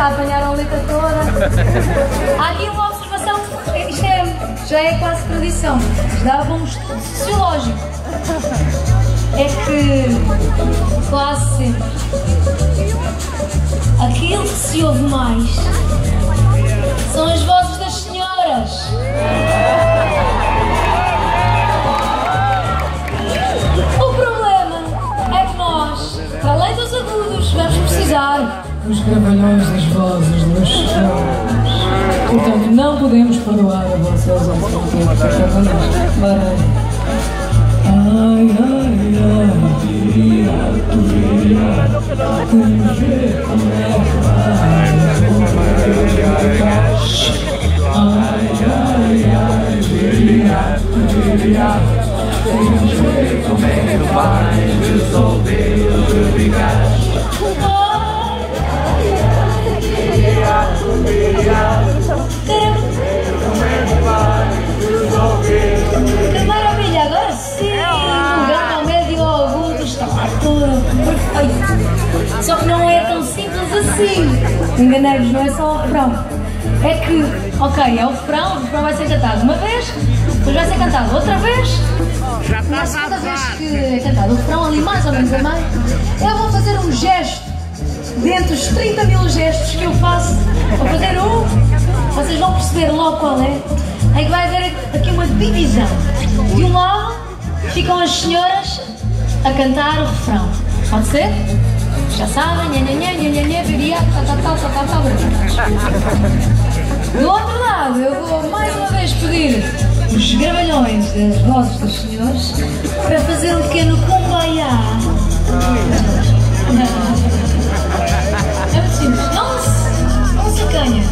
Apanharam a letra toda. Há aqui uma observação, isto já é quase tradição, dava um estudo sociológico. É que, quase sempre, aquilo que se ouve mais são as vozes das senhoras. O problema é que nós, para além dos agudos, vamos precisar os gravalhões das vozes dos senhores. Portanto, não podemos perdoar a vocês ao seu tempo. Ai, ai, ai, diria, temos ver como é que vai. Ai, ai, ai, diria, temos ver como é que vai resolver o brigar. Que maravilha, agora sim! O grande ao médio ao agudo está tudo perfeito. Só que não é tão simples assim. Enganei-vos, não é só o refrão. É que, ok, é o refrão vai ser cantado uma vez, depois vai ser cantado outra vez. Na segunda vez que é cantado o refrão, ali mais ou menos a meio, eu vou fazer um gesto. Dentre os 30 mil gestos que eu faço, vou fazer um, vocês vão perceber logo qual é, em que vai haver aqui uma divisão. De um lado ficam as senhoras a cantar o refrão, pode ser? Já sabem, do outro lado eu vou mais uma vez pedir os gravalhões das vozes dos senhores para fazer um pequeno kumbaya. É muito simples, não se acanha.